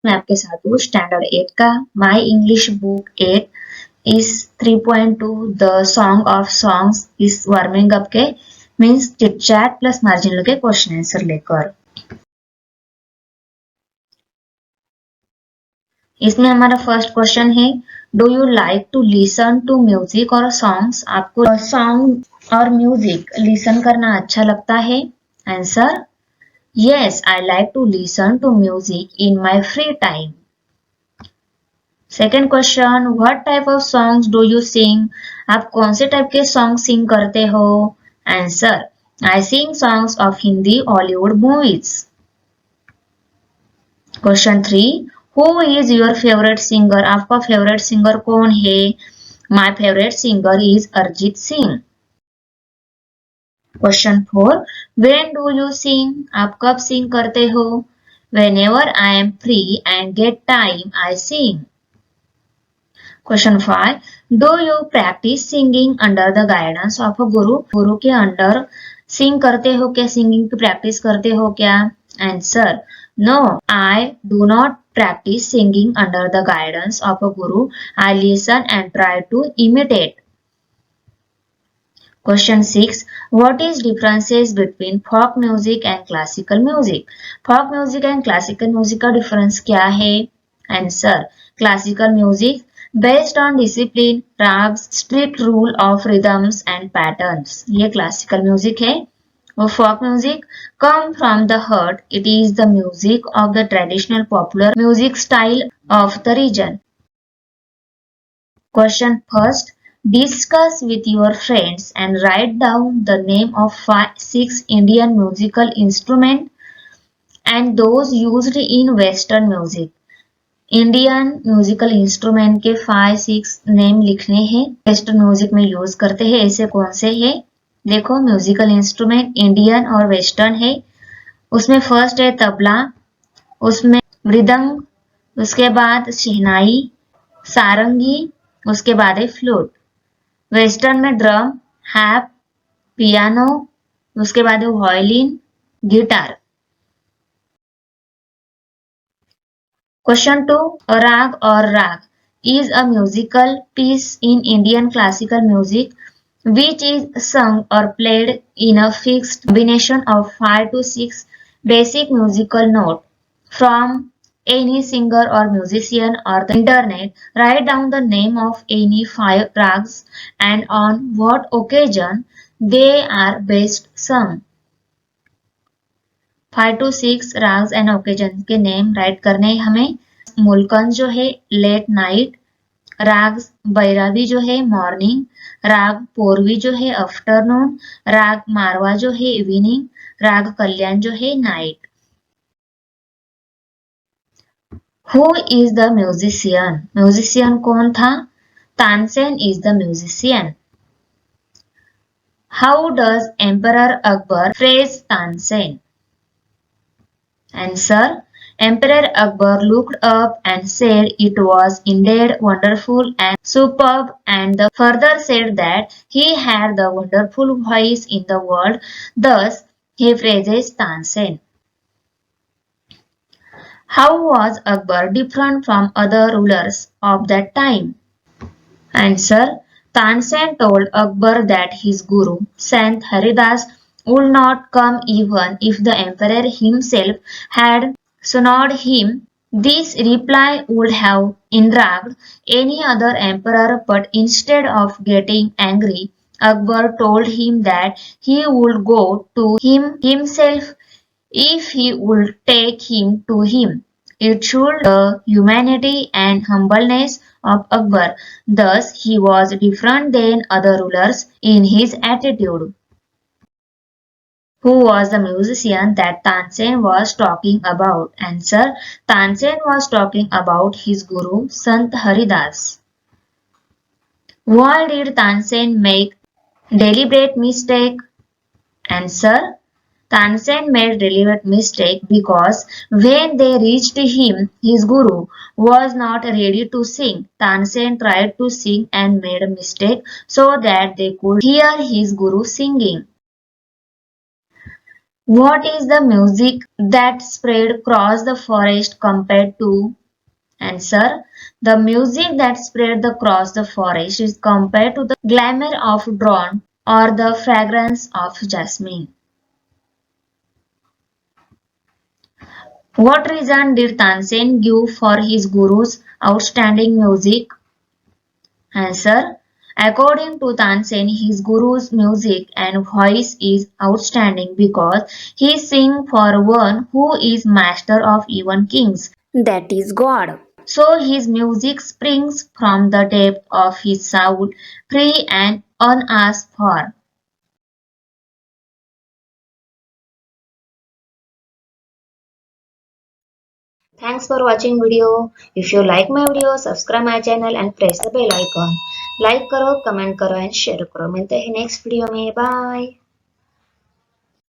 मैं आपके साथ हूँ स्टैंडर्ड 8 का my English book 8 is 3.2 the song of songs is warming up के means chit chat plus marginal के क्वेश्चन आंसर लेकर। इसमें हमारा फर्स्ट क्वेश्चन है, do you like to listen to music और सॉन्ग्स? आपको सॉन्ग और म्यूजिक लिसन करना अच्छा लगता है? Answer, yes, I like to listen to music in my free time. Second question, what type of songs do you sing? आप कौन से टाइप के सॉन्ग सिंग करते हो? Answer, I sing songs of Hindi Hollywood movies. Question 3, who is your favourite singer? आपका favourite singer कौन है? My favourite singer is Arijit Singh. Question 4, when do you sing? आप कब सिंग करते हो? Whenever I am free and get time, I sing. Question 5. Do you practice singing under the guidance of a guru? गुरु के under सिंग करते हो क्या? सिंगिंग की practice करते हो क्या? Answer, no, I do not practice singing under the guidance of a guru. I listen and try to imitate. Question 6. What is differences between folk music and classical music? Folk music and classical music का difference क्या है? Answer, classical music based on discipline, rags, strict rule of rhythms and patterns. ये classical music है। और folk music come from the heart. It is the music of the traditional popular music style of the region. Question first. Discuss with your friends and write down the name of 6 Indian musical instruments and those used in Western music. Indian musical instrument के 5-6 name लिखने हैं, western music में use करते हैं। ऐसे कौन से हैं? देखो, म्यूजिकल इंस्ट्रूमेंट इंडियन और वेस्टर्न है। उसमें फर्स्ट है तबला, उसमें मृदंग, उसके बाद शहनाई, सारंगी, उसके बाद है फ्लूट। वेस्टर्न में ड्रम, हैप, पियानो, उसके बाद है वायलिन, गिटार। क्वेश्चन 2, राग और राग is a musical piece in Indian classical music which is sung or played in a fixed combination of 5 to 6 basic musical notes from any singer or musician or the internet. Write down the name of any 5 rags and on what occasion they are best sung. 5 to 6 ragas and occasion के name right करने हैं हमें। मुलकंद जो है late night, राग बैरावी जो है morning, राग पोरवी जो है आफ्टरनून, राग मारवा जो है इवनिंग, राग कल्याण जो है night. Who is the musician? Musician कौन था? Tansen is the musician. How does emperor Akbar praise Tansen? Answer, Emperor Akbar looked up and said it was indeed wonderful and superb, and further said that he had the wonderful voice in the world. Thus, he praises Tansen. How was Akbar different from other rulers of that time? Answer, Tansen told Akbar that his guru, Sant Haridas, would not come even if the emperor himself had summoned him. This reply would have enraged any other emperor, but instead of getting angry, Akbar told him that he would go to him himself if he would take him to him. It showed the humanity and humbleness of Akbar. Thus, he was different than other rulers in his attitude. Who was the musician that Tansen was talking about? Answer, Tansen was talking about his guru, Sant Haridas. Why did Tansen make deliberate mistake? Answer, Tansen made deliberate mistake because when they reached him, his guru was not ready to sing. Tansen tried to sing and made a mistake so that they could hear his guru singing. What is the music that spread across the forest compared to? Answer. The music that spread across the forest is compared to the glamour of dawn or the fragrance of jasmine. What reason did Tansen give for his guru's outstanding music? Answer. According to Tansen, his guru's music and voice is outstanding because he sings for one who is master of even kings, that is God. So his music springs from the depth of his soul, free and unasked for. Thanks for watching video. If you like my video, subscribe my channel and press the bell icon. Like करो, comment करो and share करो. मिलते हैं next video में. Bye.